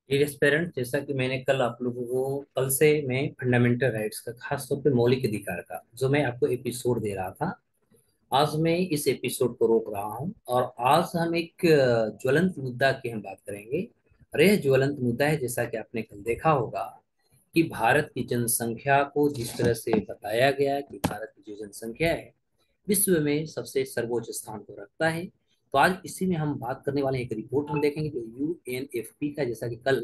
Dear aspirant, जैसा कि मैंने कल आप लोगों को कल से मैं फंडामेंटल राइट्स का, खास तौर पे मौलिक अधिकार का जो मैं आपको एपिसोड दे रहा था, आज मैं इस एपिसोड को रोक रहा हूं। और आज हम एक ज्वलंत मुद्दा की हम बात करेंगे। और यह ज्वलंत मुद्दा है, जैसा कि आपने कल देखा होगा, कि भारत की जनसंख्या को जिस तरह से बताया गया कि भारत की जो जनसंख्या है विश्व में सबसे सर्वोच्च स्थान को रखता है। तो आज इसी में हम बात करने वाले हैं। एक रिपोर्ट हम देखेंगे जो यूएनएफपी का, जैसा कि कल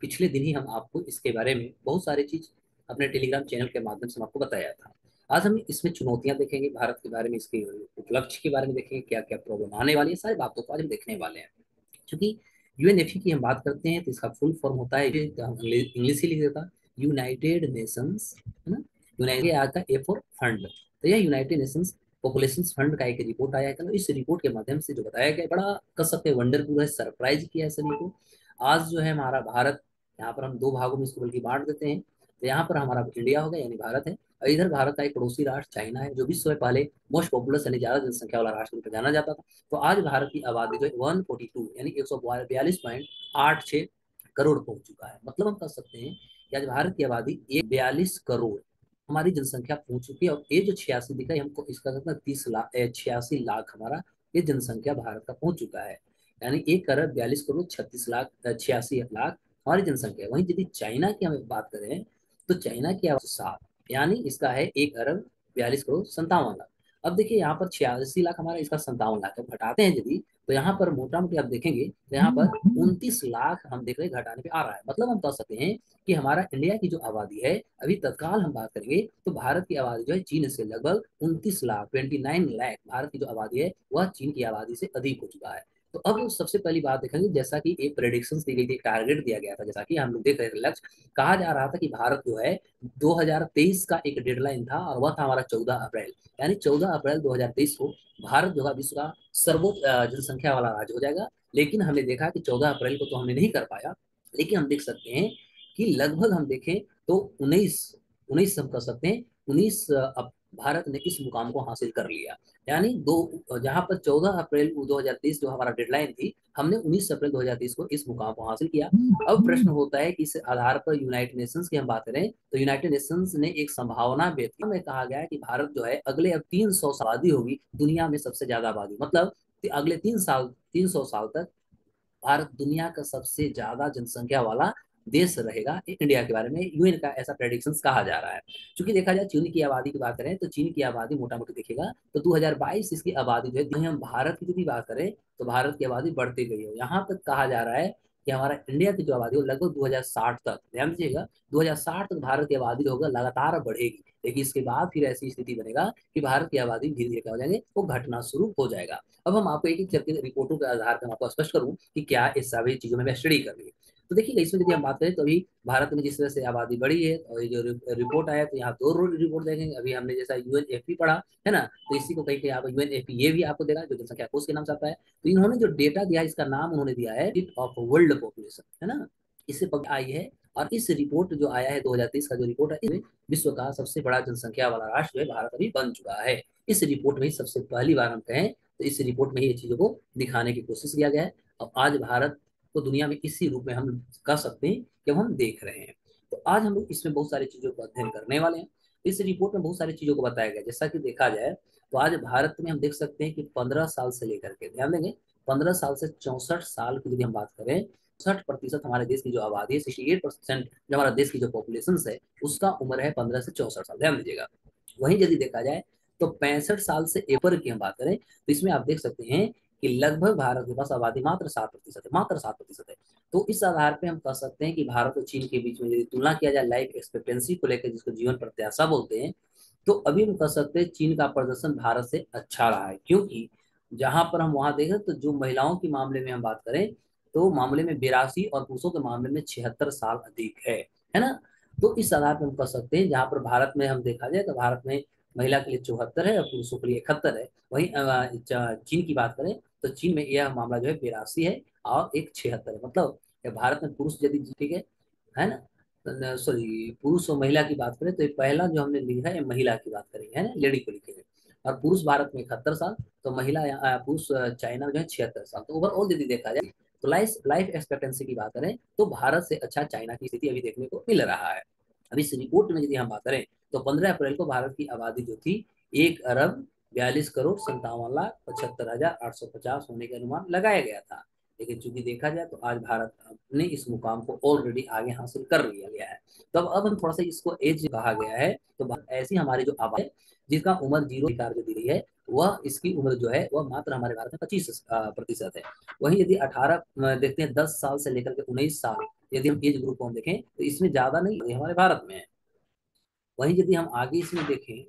पिछले दिन ही हम आपको इसके बारे में बहुत सारी चीज अपने टेलीग्राम चैनल के माध्यम से हम आपको बताया था। आज हम इसमें चुनौतियां देखेंगे, भारत के बारे में, इसके उपलक्ष्य के बारे में देखेंगे, क्या क्या प्रॉब्लम आने वाली है, सारी बातों को आज हम देखने वाले हैं। क्योंकि यूएनएफपी की हम बात करते हैं तो इसका फुल फॉर्म होता है, इंग्लिश ही लिख देता, यूनाइटेड नेशंस, है ना। यूनाइटेड आता है ए फॉर फंड। तो यह यूनाइटेड नेशंस पॉपुलेशन फंड का एक रिपोर्ट आया है। तो इस रिपोर्ट के माध्यम से जो बताया गया, बड़ा कर सकते हैं वंडरफुल है, सरप्राइज किया है सभी को। आज जो है हमारा भारत, यहाँ पर हम दो भागों में इसको बल्कि बांट देते हैं। तो यहाँ पर हमारा इंडिया हो गया, यानी भारत है, और इधर भारत का एक पड़ोसी राष्ट्र चाइना है, जो विश्व में पहले मोस्ट पॉपुलस यानी ज्यादा जनसंख्या वाला राष्ट्र के रूप में जाना जाता था। तो आज भारत की आबादी जो है 142 यानी 142.86 करोड़ पहुंच चुका है। मतलब हम कह सकते हैं कि आज भारत की आबादी 142 करोड़ हमारी जनसंख्या पहुंच चुकी है। और ये जो 86 दिखा है हमको, इसका मतलब 30 लाख 86 लाख हमारा ये जनसंख्या भारत का पहुंच चुका है। यानी 1 अरब 42 करोड़ 36 लाख 86 लाख हमारी जनसंख्या है। वहीं यदि चाइना की हम बात करें तो चाइना की आबादी 7, यानी इसका है 1 अरब 42 करोड़ 57 लाख। अब देखिए यहाँ पर 86 लाख हमारा, इसका 57 लाख, अब घटाते हैं यदि तो यहाँ पर मोटा मोटी आप देखेंगे तो यहाँ पर 29 लाख हम देख रहे हैं घटाने पे आ रहा है। मतलब हम कह सकते हैं कि हमारा इंडिया की जो आबादी है, अभी तत्काल हम बात करेंगे तो भारत की आबादी जो है चीन से लगभग 29 लाख 29 लाख भारत की जो आबादी है वह चीन की आबादी से अधिक हो चुका है। तो अब सबसे पहली बात देखेंगे, जैसा कि एक प्रेडिक्शन दी गई थी, टारगेट दिया गया था, जैसा कि हम लोग देख रहे थे, लक्ष्य कहा जा रहा था कि भारत जो है 2023 का एक डेडलाइन था, और वह था हमारा 14 अप्रैल। यानी 14 अप्रैल 2023 को भारत जो है विश्व का सर्वोच्च जनसंख्या वाला राज्य हो जाएगा। लेकिन हमने देखा कि 14 अप्रैल को तो हमने नहीं कर पाया। लेकिन हम देख सकते हैं कि लगभग हम देखें तो 19 19 हम कर सकते हैं, 19 भारत ने इस मुकाम को हासिल कर लिया। यानी दो, जहां पर 14 अप्रैल 2023 जो हमारा डेडलाइन थी, हमने 19 अप्रैल 2023 को इस मुकाम को हासिल किया। अब प्रश्न होता है कि इस आधार पर यूनाइटेड नेशंस की हम बात करें तो यूनाइटेड नेशंस ने एक संभावना व्यक्त की, में कहा गया है कि भारत जो है अगले अब 300 आबादी होगी दुनिया में सबसे ज्यादा आबादी। मतलब अगले 3 साल 300 साल तक भारत दुनिया का सबसे ज्यादा जनसंख्या वाला देश रहेगा। इंडिया के बारे में यूएन का ऐसा प्रेडिक्शंस कहा जा रहा है। क्योंकि देखा जाए चीन की आबादी की बात करें तो चीन की आबादी मोटा मोटी देखिएगा तो 2022 इसकी आबादी जो है, हम भारत की यदि बात करें तो भारत की आबादी बढ़ती गई है। यहाँ तक कहा जा रहा है कि हमारा इंडिया की जो आबादी है लगभग 2060 तक, ध्यान दीजिएगा, 2060 तक भारत की आबादी जो होगा लगातार बढ़ेगी। लेकिन इसके बाद फिर ऐसी स्थिति बनेगा कि भारत की आबादी धीरे धीरे क्या हो जाएंगे, वो घटना शुरू हो जाएगा। अब हम आपको एक एक करके रिपोर्टों के आधार पर आपको स्पष्ट करूं कि क्या इस सभी चीजों में स्टडी कर रही है। तो देखिए इसमें यदि हम बात करें तो अभी भारत में जिस तरह से आबादी बढ़ी है, और ये जो रिपोर्ट आया तो यहाँ दो रिपोर्ट देखेंगे। अभी हमने जैसा यूएनएफपी पढ़ा है ना, तो इसी को कहीं कहीं आप यूएनएफपी ये भी आपको देगा, जो जनसंख्या कोष के नाम से आता है। तो इन्होंने जो डेटा दिया, इसका नाम उन्होंने दिया है ऑफ वर्ल्ड पॉपुलेशन, है ना। इससे आई है, और इस रिपोर्ट जो आया है 2023 का जो रिपोर्ट है, इसमें विश्व का सबसे बड़ा जनसंख्या वाला राष्ट्र जो है भारत अभी बन चुका है। इस रिपोर्ट में ही सबसे पहली बार हम कहें तो इस रिपोर्ट में ही ये चीजों को दिखाने की कोशिश किया गया है। और आज भारत को दुनिया में इसी रूप में हम कह सकते हैं कि हम देख रहे हैं। तो आज हम लोग इसमें बहुत सारी चीजों को अध्ययन करने वाले हैं। इस रिपोर्ट में बहुत सारी चीजों को बताया गया, जैसा कि देखा जाए तो आज भारत में हम देख सकते हैं कि 15 साल से लेकर के, ध्यान देंगे, 15 साल से 64 साल की यदि हम बात करें, 60% हमारे देश की जो आबादी है, 68% जो हमारा देश की जो पॉपुलेशन है, उसका उम्र है 15 से 64 साल, ध्यान दीजिएगा। वहीं यदि देखा जाए तो 65 साल से ऊपर की हम बात करें तो इसमें आप देख सकते हैं कि लगभग भारत के पास आबादी मात्र 7% है, मात्र 7% है। तो इस आधार पे हम कह सकते हैं कि भारत और चीन के बीच में यदि तुलना किया जाए लाइफ एक्सपेक्टेंसी को लेकर, जिसको जीवन प्रत्याशा बोलते हैं, तो अभी हम कह सकते हैं चीन का प्रदर्शन भारत से अच्छा रहा है। क्योंकि जहां पर हम वहां देखें तो जो महिलाओं के मामले में हम बात करें तो मामले में 82 और पुरुषों के मामले में 76 साल अधिक है ना। तो इस आधार पर हम कह सकते हैं, जहां पर भारत में हम देखा जाए तो भारत में महिला के लिए 74 है और पुरुषों के लिए 71 है। वहीं चीन की बात करें तो चीन में यह मामला जो है 82 है और एक 76 है। मतलब भारत में पुरुष यदि, ठीक है ना, सॉरी, पुरुष और महिला की बात करें तो ये पहला जो हमने लिखा है महिला की बात करेंगे, है ना, लेडी को लिखेंगे। और पुरुष भारत में 71 साल, तो महिला पुरुष चाइना में जो है 76 साल। तो ओवरऑल यदि देखा जाए तो लाइफ लाइफ एक्सपेक्टेंसी की बात करें तो भारत से अच्छा चाइना की स्थिति अभी देखने को मिल रहा है। अभी इस रिपोर्ट में यदि हम बात करें तो 15 अप्रैल को भारत की आबादी जो थी 1 अरब 42 करोड़ 57 लाख 75 हजार 850 होने का अनुमान लगाया गया था। लेकिन चूंकि देखा जाए तो आज भारत ने इस मुकाम को ऑलरेडी आगे हासिल कर लिया गया है। तो अब हम थोड़ा सा इसको एज कहा गया है, तो ऐसी हमारी जो आबादी है जिसका उम्र जीरो जो दी गई है वह इसकी उम्र जो है वह मात्र हमारे भारत में 25% है। वहीं यदि 18 देखते हैं 10 साल से लेकर के 19 साल यदि हम एज ग्रुप को हम देखें तो इसमें ज्यादा नहीं हमारे भारत में है। वहीं यदि हम आगे इसमें देखें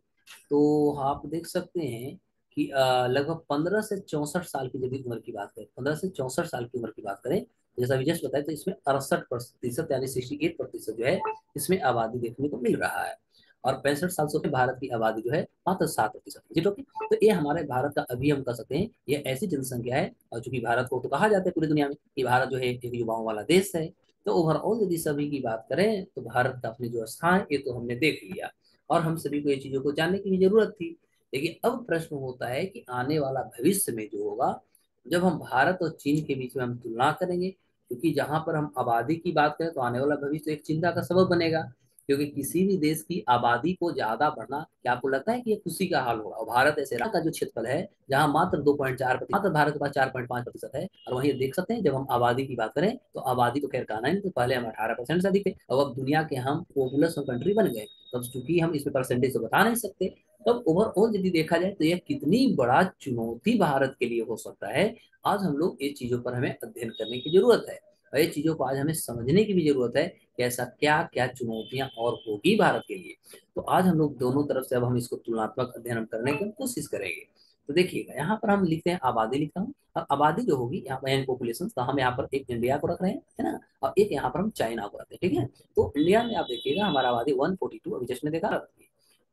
तो आप देख सकते हैं कि लगभग 15 से 64 साल की यदि उम्र की बात करें, 15 से 64 साल की उम्र की बात करें, जैसा विजय बताया तो इसमें 68% यानी 68% जो है इसमें आबादी देखने को मिल रहा है। और 65 साल से भारत की आबादी जो है मात्र 7% जी। ओके, तो ये हमारे भारत का अभी हम कह सकते हैं ये ऐसी जनसंख्या है, और चूंकि भारत को तो कहा जाता है पूरी दुनिया में कि भारत जो है एक युवाओं वाला देश है। तो ओवरऑल यदि सभी की बात करें तो भारत का अपने जो स्थान है ये तो हमने देख लिया, और हम सभी को ये चीजों को जानने की भी जरूरत थी। लेकिन अब प्रश्न होता है कि आने वाला भविष्य में जो होगा जब हम भारत और चीन के बीच में हम तुलना करेंगे, क्योंकि जहां पर हम आबादी की बात करें तो आने वाला भविष्य एक चिंता का सबब बनेगा। क्योंकि किसी भी देश की आबादी को ज्यादा बढ़ना क्या आपको लगता है कि ये खुशी का हाल होगा? और भारत ऐसे का जो क्षेत्रफल है जहां मात्र 2.4 मात्र भारत के पास 4.5% है। और वहीं देख सकते हैं जब हम आबादी की बात करें तो आबादी तो खैर कहना है, तो पहले हम 18% से अधिक थे, अब दुनिया के हम पॉपुलस कंट्री बन गए। तब चूंकि हम इसमें परसेंटेज तो बता नहीं सकते, तब ओवरऑल यदि देखा जाए तो यह कितनी बड़ा चुनौती भारत के लिए हो सकता है। आज हम लोग इस चीजों पर हमें अध्ययन करने की जरूरत है, और ये चीजों को आज हमें समझने की भी जरूरत है कि ऐसा क्या क्या चुनौतियां और होगी भारत के लिए। तो आज हम लोग दोनों तरफ से अब हम इसको तुलनात्मक अध्ययन करने की कोशिश करेंगे। तो देखिएगा यहाँ पर हम लिखते हैं आबादी लिखता हूँ, और आबादी जो होगी यहाँ पर पॉपुलेशन, तो हम यहाँ पर एक इंडिया को रख रहे हैं, है ना, और एक यहाँ पर हम चाइना को रखते हैं, ठीक है। तो इंडिया में आप देखिएगा हमारा आबादी 142 अभी जस्ट में देखा।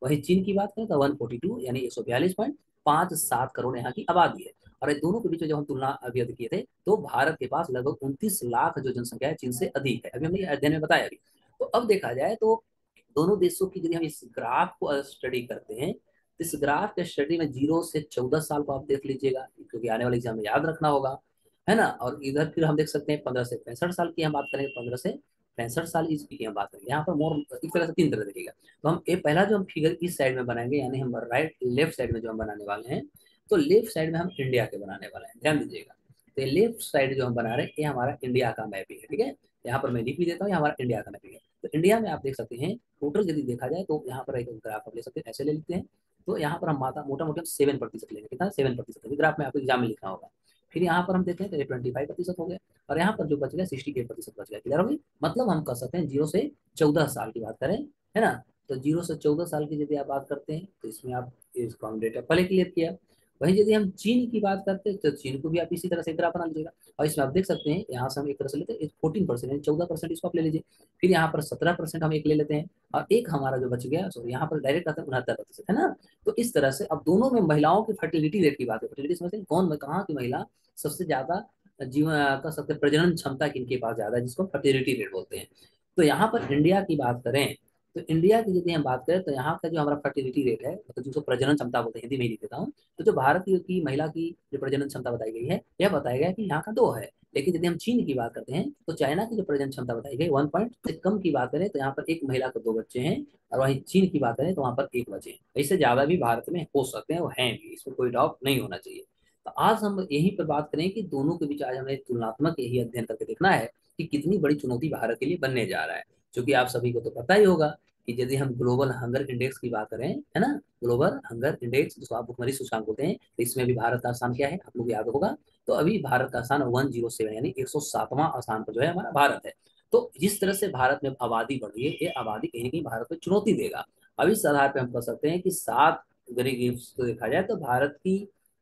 वही चीन की बात करें तो 142 यानी 142.57 करोड़ यहाँ की आबादी है। और ये दोनों के बीच में जब हम तुलना अभी अभी किए थे तो भारत के पास लगभग 29 लाख जो जनसंख्या है चीन से अधिक है, अभी हमने अध्ययन में बताया अभी। तो अब देखा जाए तो दोनों देशों की यदि हम इस ग्राफ को स्टडी करते हैं तो इस ग्राफ के स्टडी में 0 से 14 साल को आप देख लीजिएगा, क्योंकि आने वाले एग्जाम में याद रखना होगा, है ना। और इधर फिर हम देख सकते हैं 15 से 65 साल की हम बात करेंगे, 15 से 65 साल की हम बात करेंगे। यहाँ पर मोर एक तरह से तीन तरह देखिएगा। तो हम ये पहला जो हम फिगर इस साइड में बनाएंगे यानी हम राइट लेफ्ट साइड में जो हम बनाने वाले हैं, तो लेफ्ट साइड में हम इंडिया के बनाने वाले हैं, ध्यान दीजिएगा। तो लेफ्ट साइड जो हम बना रहे हैं ये हमारा इंडिया का मैपिंग है, ठीक है। यहाँ पर मैं लिख भी देता हूँ, हमारा इंडिया का मैपिंग है। तो इंडिया में आप देख सकते हैं टोटल यदि देखा जाए तो यहाँ पर एक ग्राफ आप ले सकते हैं, ऐसे ले लेते हैं। तो यहाँ पर हम मोटा मोटा 7% लेंगे, कितना 7%, ग्राफ में आपको एग्जाम में लिखना होगा। फिर यहाँ पर हम देखें तो ये 25% हो गया, और यहाँ पर जो बच गया 68% बच गया। क्लियर होगी? मतलब हम कर सकते हैं 0 से 14 साल की बात करें, है ना। तो 0 से 14 साल की यदि आप बात करते हैं तो इसमें आप इसको हम डेटा पहले क्लियर किया। वहीं यदि हम चीन की बात करते हैं तो चीन को भी आप इसी तरह से ग्राफ बना लीजिएगा, और इसमें आप देख सकते हैं यहाँ से हम एक तरह से लेते हैं 14% 14% इसको आप ले लीजिए। फिर यहाँ पर 17% हम एक ले लेते हैं, और एक हमारा जो बच गया सो यहाँ पर डायरेक्ट आता है 69%, है ना। तो इस तरह से अब दोनों में महिलाओं की फर्टिलिटी रेट की बात है, फर्टिलिटी समझते हैं कौन कहाँ की महिला सबसे ज्यादा जीवन का सबसे प्रजनन क्षमता किनके पास ज्यादा है, जिसको फर्टिलिटी रेट बोलते हैं। तो यहाँ पर इंडिया की बात करें तो इंडिया की यदि हम बात करें तो यहाँ का जो हमारा फर्टिलिटी रेट है, मतलब जिसको प्रजनन क्षमता बोलते हैं, हिंदी में ही लिख देता हूँ। तो जो भारत की महिला की जो प्रजनन क्षमता बताई गई है यह बताया गया कि यहाँ का 2 है। लेकिन यदि हम चीन की बात करते हैं तो चाइना की जो प्रजनन क्षमता बताई गई 1 पॉइंट से कम की बात करें तो यहाँ पर एक महिला को 2 बच्चे हैं, और वहीं चीन की बात करें तो वहाँ पर एक बच्चे हैं। इससे ज्यादा भी भारत में हो सकते हैं, वो हैं भी, इसमें कोई डाउट नहीं होना चाहिए। तो आज हम यहीं पर बात करें कि दोनों के बीच आज हमें तुलनात्मक यही अध्ययन करके देखना है कि कितनी बड़ी चुनौती भारत के लिए बनने जा रहा है। क्योंकि आप सभी को तो पता ही होगा कि यदि हम ग्लोबल हंगर इंडेक्स की बात करें, है ना, ग्लोबल हंगर इंडेक्स जिसको आप भुखमरी सूचकांक बोलते हैं, तो इसमें भी भारत का स्थान क्या है आप लोग याद होगा। तो अभी भारत का स्थान 107 यानी 107वां स्थान पर जो है हमारा भारत है। तो जिस तरह से भारत में आबादी बढ़ रही है ये आबादी कहीं ना कहीं भारत को चुनौती देगा। अब इस आधार पर हम कह सकते हैं कि 7 को देखा जाए तो भारत की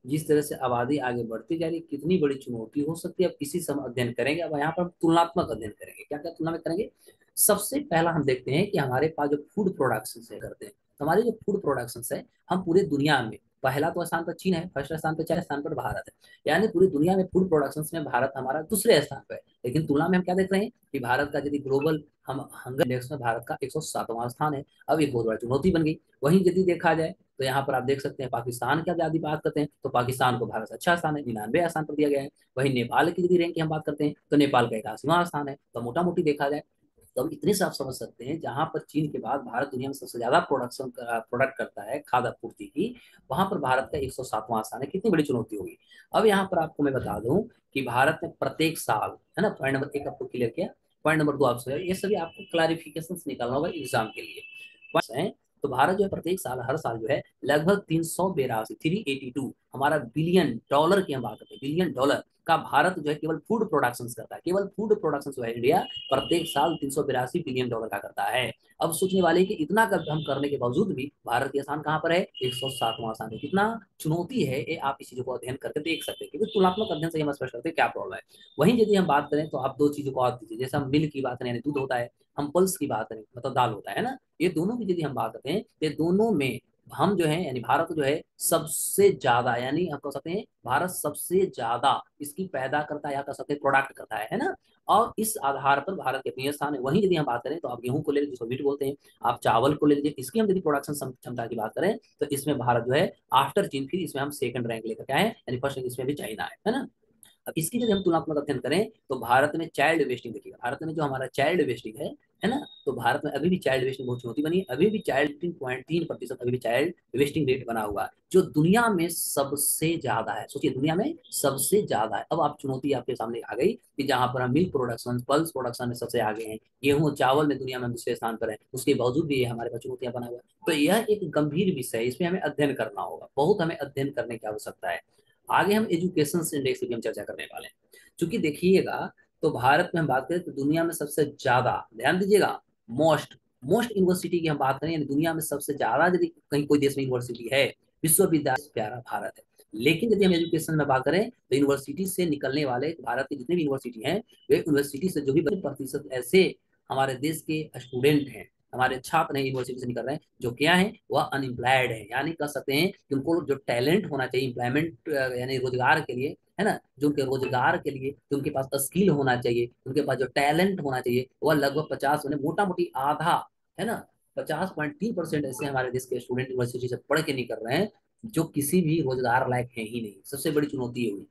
जिस तरह से आबादी आगे बढ़ती जा रही है कितनी बड़ी चुनौती हो सकती है, अब इसी से हम अध्ययन करेंगे। अब यहाँ पर हम तुलनात्मक अध्ययन करेंगे, क्या क्या तुलना में करेंगे। सबसे पहला हम देखते हैं कि हमारे पास जो फूड प्रोडक्शन है करते हैं, तो हमारे जो फूड प्रोडक्शन है हम पूरे दुनिया में पहला तो स्थान पर चीन है, फर्स्ट स्थान पर, 4 स्थान पर भारत है। यानी पूरी दुनिया में फूड प्रोडक्शन में भारत हमारा दूसरे स्थान पर है। लेकिन तुलना में हम क्या देख रहे हैं कि भारत का यदि ग्लोबल हम हंगर इंडेक्स में भारत का 107वां स्थान है। अब एक बहुत बड़ी चुनौती बन गई। वहीं यदि देखा जाए तो यहाँ पर आप देख सकते हैं पाकिस्तान की यदि बात करते हैं तो पाकिस्तान को भारत से अच्छा स्थान है, 99 स्थान पर दिया गया है। वहीं नेपाल की यदि रैंक की हम बात करते हैं तो नेपाल का 81वां स्थान है। तो मोटा मोटी देखा जाए तो हम इतने से आप समझ सकते हैं, जहां पर चीन के बाद भारत दुनिया में सबसे ज्यादा प्रोडक्ट करता है खाद्य आपूर्ति की, वहां पर भारत का 107वां स्थान है। कितनी बड़ी चुनौती होगी। अब यहाँ पर आपको मैं बता दूं कि भारत में प्रत्येक साल, है ना, पॉइंट नंबर एक आपको क्लियर किया। पॉइंट नंबर दो आपसे, ये सभी आपको क्लैरिफिकेशन निकालना होगा एग्जाम के लिए। है तो भारत जो है प्रत्येक साल, हर साल जो है लगभग 382 382 हमारा बिलियन डॉलर की हम बात करते हैं, बिलियन डॉलर का भारत जो है केवल फूड प्रोडक्शन करता है। केवल फूड प्रोडक्शन जो है इंडिया प्रत्येक साल 382 बिलियन डॉलर का करता है। अब सोचने वाले कि इतना हम करने के बावजूद भी भारत की स्थान कहाँ पर है, 107वां स्थान है। कितना चुनौती है ये, आप इस चीजों को अध्ययन करके देख सकते हैं, क्योंकि तुलनात्मक अध्ययन से हम स्पष्ट करते हैं क्या प्रॉब्लम है। वहीं यदि हम बात करें तो आप दो चीजों को और दीजिए, जैसे हम मिल्क की बात करें यानी दूध होता है, हम पल्स की बात करें मतलब दाल होता है ना, ये दोनों की यदि हम बात करते हैं, ये दोनों में हम जो है यानी भारत जो है सबसे ज्यादा, यानी हम कह सकते हैं भारत सबसे ज्यादा इसकी पैदा करता है या कह सकते हैं प्रोडक्ट करता है ना। और इस आधार पर भारत के अपनी स्थान है। वहीं यदि हम बात करें तो आप गेहूं को ले लीजिए जिसको व्हीट बोलते हैं, आप चावल को ले लीजिए, इसकी हम यदि प्रोडक्शन क्षमता की बात करें तो इसमें भारत जो है आफ्टर चीन फिर इसमें हम सेकंड रैंक लेकर के आए, यानी फर्स्ट रैंक इसमें भी चाइना है ना। अब इसकी यदि हम तुलनात्मक अध्ययन करें तो भारत में चाइल्ड वेस्टिंग देखिएगा, भारत में जो हमारा चाइल्ड वेस्टिंग है ना, तो भारत में अभी भी चाइल्ड वेस्टिंग बहुत चुनौती बनी है। अभी भी चाइल्ड 3.3% अभी भी चाइल्ड वेस्टिंग रेट बना हुआ है, जो दुनिया में सबसे ज्यादा है। सोचिए दुनिया में सबसे ज्यादा है। अब आप चुनौती आपके सामने आ गई कि जहां पर हम मिल्क प्रोडक्शन, पल्स प्रोडक्शन में सबसे आगे हैं, गेहूं चावल में दुनिया में दूसरे स्थान पर है, उसके बावजूद भी ये हमारे पास चुनौतियां बना हुआ है। तो यह एक गंभीर विषय है, इसमें हमें अध्ययन करना होगा, बहुत हमें अध्ययन करने की आवश्यकता है। आगे हम एजुकेशन इंडेक्स की हम चर्चा करने वाले हैं। क्योंकि देखिएगा, तो भारत में हम बात करें तो दुनिया में सबसे ज्यादा, ध्यान दीजिएगा, मोस्ट मोस्ट यूनिवर्सिटी की हम बात करें, यानी दुनिया में सबसे ज्यादा यदि कहीं कोई देश में यूनिवर्सिटी है, विश्वविद्यालय प्यारा भारत है। लेकिन यदि हम एजुकेशन में बात करें तो यूनिवर्सिटी से निकलने वाले भारत की जितनी भी यूनिवर्सिटी हैं, वे यूनिवर्सिटी से जो भी 20% ऐसे हमारे देश के स्टूडेंट हैं, हमारे छात्र हैं, यूनिवर्सिटी से निकल रहे हैं, जो क्या है वह अनएम्प्लॉयड है। यानी कह सकते हैं कि उनको जो टैलेंट होना चाहिए एम्प्लॉयमेंट यानी रोजगार के लिए, है ना, जो उनके रोजगार के लिए जो उनके पास स्किल होना चाहिए, उनके पास जो टैलेंट होना चाहिए, वह लगभग 50 मोटा मोटी आधा, है ना, 50.3% ऐसे हमारे देश के स्टूडेंट यूनिवर्सिटी से पढ़ के नहीं कर रहे हैं, जो किसी भी रोजगार लायक है ही नहीं। सबसे बड़ी चुनौती है हुई।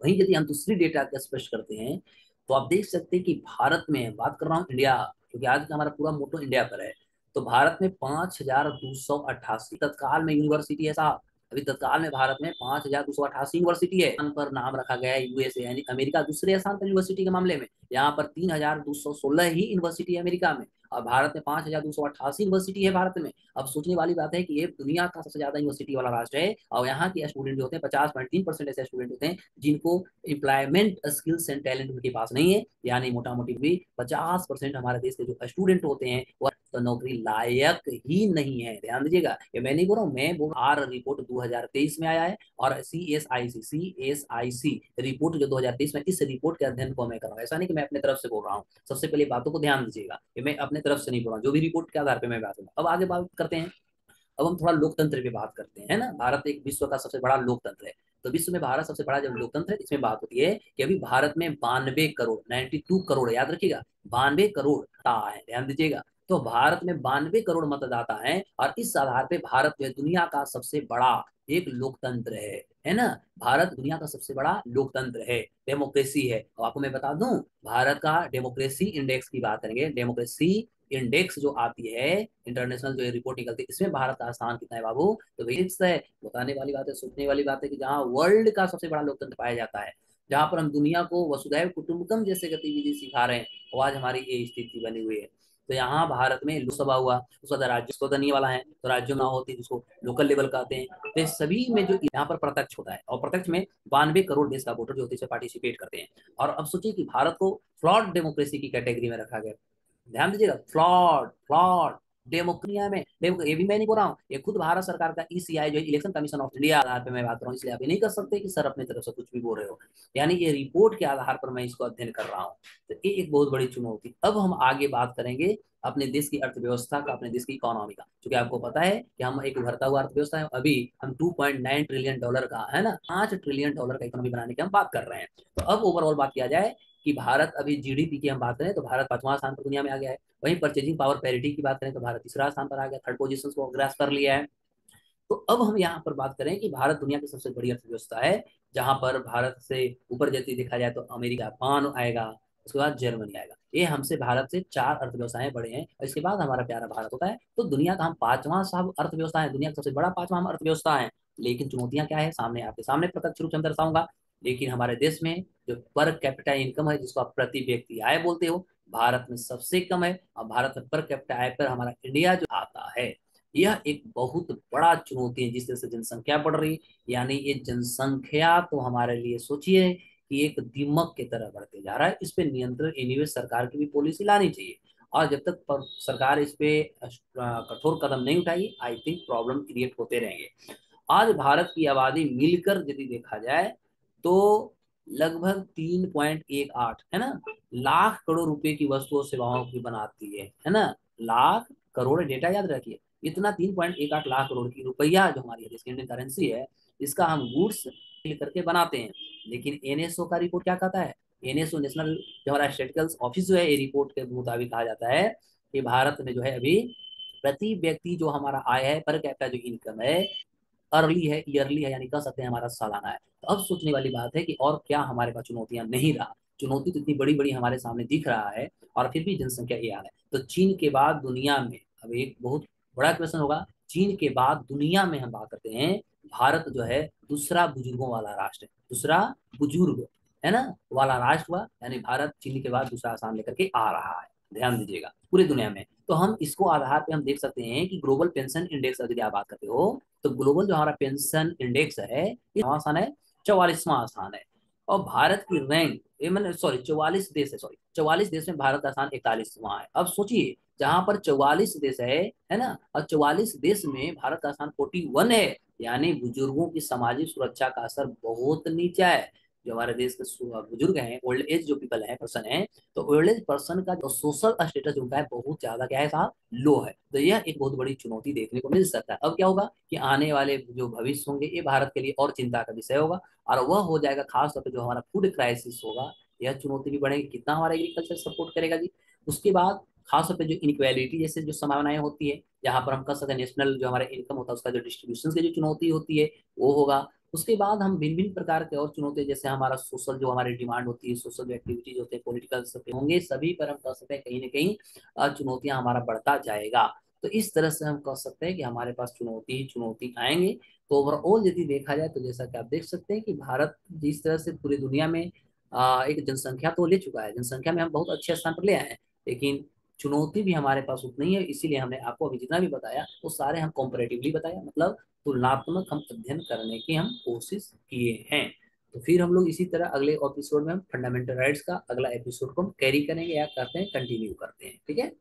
वहीं यदि हम दूसरी डेटा का स्पष्ट करते हैं तो आप देख सकते हैं कि भारत में, बात कर रहा हूँ इंडिया, क्योंकि आज का हमारा पूरा मोटो इंडिया पर है, तो भारत में 5,288 तत्काल में यूनिवर्सिटी है साहब। अभी तत्काल में भारत में 5,288 यूनिवर्सिटी है। पर नाम रखा गया है यूएसए, यानी अमेरिका दूसरे स्थान पर यूनिवर्सिटी के मामले में। यहाँ पर 3,216 ही यूनिवर्सिटी है अमेरिका में, और भारत में 5,288 यूनिवर्सिटी है भारत में। अब सोचने वाली बात है कि ये दुनिया का सबसे ज्यादा यूनिवर्सिटी वाला राष्ट्र है, और यहाँ के स्टूडेंट जो होते हैं 50.3% ऐसे स्टूडेंट होते हैं जिनको एम्प्लॉयमेंट स्किल्स एंड टैलेंट उनके पास नहीं है। यानी मोटा मोटी भी 50% हमारे देश के जो स्टूडेंट होते हैं वह तो नौकरी लायक ही नहीं है। ध्यान दीजिएगा, ये मैं नहीं बोल रहा हूँ, मैं बोल आर रिपोर्ट 2023 में आया है, और C S I C report जो 2023 में, इस रिपोर्ट के अध्ययन को मैं कर रहा हूँ। ऐसा नहीं कि मैं अपने तरफ से बोल रहा हूँ। सबसे पहले बातों को ध्यान दीजिएगा कि मैं अपने तरफ से नहीं बोल रहा हूँ, जो भी रिपोर्ट के आधार पर मैं बात करूँ। अब आगे बात करते हैं। अब हम थोड़ा लोकतंत्र की बात करते हैं ना। भारत एक विश्व का सबसे बड़ा लोकतंत्र है, तो विश्व में भारत सबसे बड़ा जब लोकतंत्र है, इसमें बात होती है कि अभी भारत में 92 करोड़, 92 करोड़, याद रखिएगा 92 करोड़ है, ध्यान दीजिएगा। तो भारत में 92 करोड़ मतदाता हैं, और इस आधार पे भारत जो है दुनिया का सबसे बड़ा एक लोकतंत्र है ना। भारत दुनिया का सबसे बड़ा लोकतंत्र है, डेमोक्रेसी है। और आपको मैं बता दूं, भारत का डेमोक्रेसी इंडेक्स की बात करेंगे, डेमोक्रेसी इंडेक्स जो आती है, इंटरनेशनल जो रिपोर्ट निकलती है, इसमें भारत का स्थान कितना है बाबू, तो भाई है। बताने वाली बात है, सोचने वाली बात है कि जहाँ वर्ल्ड का सबसे बड़ा लोकतंत्र पाया जाता है, जहां पर हम दुनिया को वसुधैव कुटुंबकम जैसे गतिविधि सिखा रहे हैं, वो आज हमारी ये स्थिति बनी हुई है। तो यहाँ भारत में लोकसभा हुआ, उसके बाद राज्य स्वतंत्र वाला है, तो राज्यों में होती है जिसको लोकल लेवल कहते हैं। तो सभी में जो यहाँ पर प्रत्यक्ष होता है, और प्रत्यक्ष में 92 करोड़ देश का वोटर जो होते हैं पार्टिसिपेट करते हैं। और अब सोचिए कि भारत को फ्लॉड डेमोक्रेसी की कैटेगरी में रखा गया। ध्यान दीजिएगा, फ्लॉड फ्लॉड डेमोक्रिया में ये भी मैं नहीं बोल रहा हूँ, ये खुद भारत सरकार का ईसीआई जो इलेक्शन कमीशन ऑफ इंडिया आधार पर मैं बात कर रहा हूँ, इसलिए आप ये नहीं कर सकते कि सर अपनी तरफ से कुछ भी बोल रहे हो। यानी ये रिपोर्ट के आधार पर मैं इसको अध्ययन कर रहा हूँ। तो ये एक बहुत बड़ी चुनौती। अब हम आगे बात करेंगे अपने देश की अर्थव्यवस्था का, अपने देश की इकोनॉमी का, क्योंकि आपको पता है कि हम एक उभरता हुआ अर्थव्यवस्था है। अभी हम 2.9 ट्रिलियन डॉलर का, है ना, 5 ट्रिलियन डॉलर का इकोनॉमी बनाने की हम बात कर रहे हैं। तो अब ओवरऑल बात किया जाए कि भारत अभी जीडीपी की हम बात करें तो भारत 5वां स्थान पर दुनिया में आ गया है। वहीं परचेजिंग पावर पैरिटी की बात करें तो भारत तीसरा स्थान पर आ गया, थर्ड पोजीशन को ग्रास कर लिया है। तो अब हम यहाँ पर बात करें कि भारत दुनिया की सबसे बड़ी अर्थव्यवस्था है, जहां पर भारत से ऊपर यदि देखा जाए तो अमेरिका, जापान आएगा, उसके बाद जर्मनी आएगा। ये हमसे भारत से चार अर्थव्यवस्थाएं बड़े हैं, और इसके बाद हमारा प्यारा भारत होता है। तो दुनिया का हम पांचवां सब अर्थव्यवस्था है, दुनिया का सबसे बड़ा पांचवां हम अर्थव्यवस्था है। लेकिन चुनौतियां क्या है, सामने आपके सामने प्रत्यक्ष रूप से हम दर्शाऊंगा। लेकिन हमारे देश में जो पर कैपिटा इनकम है, जिसको आप प्रति व्यक्ति आय बोलते हो, भारत में सबसे कम है। और भारत में पर कैपिटा आय पर हमारा इंडिया जो आता है, यह एक बहुत बड़ा चुनौती है। जिस तरह से जनसंख्या बढ़ रही, यानी ये जनसंख्या तो हमारे लिए सोचिए कि एक दीमक की तरह बढ़ते जा रहा है। इस पे नियंत्रण एनीवे सरकार की भी पॉलिसी लानी चाहिए। और जब तक सरकार इस पे कठोर कदम नहीं उठाएगी, आई थिंक प्रॉब्लम क्रिएट होते रहेंगे। आज भारत की आबादी मिलकर यदि देखा जाए तो लगभग 3.18 है ना लाख करोड़ रुपए की वस्तुओं सेवाओं की बनाती है ना। लाख करोड़, डेटा याद रखिए। इतना 3.18 लाख करोड़ की रुपया जो हमारी देश की इंडियन करेंसी है, इसका हम गुड्स करके बनाते हैं। लेकिन एनएसओ का रिपोर्ट क्या कहता है, एनएसओ नेशनल जो हमारा स्टेटिस्टिकल ऑफिस जो है, ये रिपोर्ट के मुताबिक कहा जाता है कि भारत में जो है अभी प्रति व्यक्ति जो हमारा आय है, पर कैपिटा जो इनकम है, अर्ली है, ईयरली है, यानी कह सकते हैं हमारा सालाना है। तो अब सोचने वाली बात है कि और क्या हमारे पास चुनौतियां नहीं रहा। चुनौती तो इतनी बड़ी बड़ी हमारे सामने दिख रहा है, और फिर भी जनसंख्या ये हाल है। तो चीन के बाद दुनिया में, अब एक बहुत बड़ा क्वेश्चन होगा, चीन के बाद दुनिया में हम बात करते हैं, भारत जो है दूसरा बुजुर्गों वाला राष्ट्र है, दूसरा बुजुर्ग है ना वाला राष्ट्र हुआ। यानी भारत चीन के बाद दूसरा स्थान लेकर के आ रहा है, ध्यान दीजिएगा, पूरी दुनिया में। तो हम इसको आधार पे हम देख सकते हैं कि ग्लोबल पेंशन इंडेक्स यदि आप बात करते हो, तो ग्लोबल जो हमारा पेंशन इंडेक्स है, ये स्थान है, 44वां स्थान है। और भारत की रैंक, ये मैंने सॉरी 44 देश में भारत का स्थान 41वां है। अब सोचिए, जहां पर 44 देश है ना, और 44 देश में भारत का स्थान 41 है, यानी बुजुर्गों की सामाजिक सुरक्षा का असर बहुत नीचा है। जो हमारे देश के बुजुर्ग हैं, ओल्ड एज जो पीपल है, पर्सन है, तो ओल्ड एज पर्सन का जो सोशल स्टेटस उनका है, बहुत ज्यादा क्या है साहब, लो है। तो यह एक बहुत बड़ी चुनौती देखने को मिल सकता है। अब क्या होगा कि आने वाले जो भविष्य होंगे, ये भारत के लिए और चिंता का विषय होगा। और वह हो जाएगा खास तौर पर जो हमारा फूड क्राइसिस होगा, यह चुनौती भी बढ़ेगी, कितना हमारा एग्रीकल्चर सपोर्ट करेगा जी। उसके बाद खास तौर पर जो इनक्वेलिटी जैसे जो संभावनाएं होती है, जहां पर हम कह सकते हैं नेशनल जो हमारा इनकम होता है, उसका जो डिस्ट्रीब्यूशन की जो चुनौती होती है, वो होगा। उसके बाद हम भिन्न भिन्न प्रकार के और चुनौती, जैसे हमारा सोशल जो हमारी डिमांड होती है, सोशल जो एक्टिविटीज होते हैं, पॉलिटिकल होंगे, सभी पर हम कह सकते हैं कहीं ना कहीं चुनौतियां हमारा बढ़ता जाएगा। तो इस तरह से हम कह सकते हैं कि हमारे पास चुनौती ही चुनौती आएंगे। तो ओवरऑल यदि देखा जाए, तो जैसा कि आप देख सकते हैं कि भारत जिस तरह से पूरी दुनिया में एक जनसंख्या तो ले चुका है, जनसंख्या में हम बहुत अच्छे स्थान पर ले आए हैं, लेकिन चुनौती भी हमारे पास उतनी है। इसीलिए हमने आपको अभी जितना भी बताया, वो सारे हम कॉम्परेटिवली बताया, मतलब तुलनात्मक हम अध्ययन करने की हम कोशिश किए हैं। तो फिर हम लोग इसी तरह अगले एपिसोड में हम फंडामेंटल राइट्स का अगला एपिसोड को हम कैरी करेंगे, या करते हैं, कंटिन्यू करते हैं, ठीक है।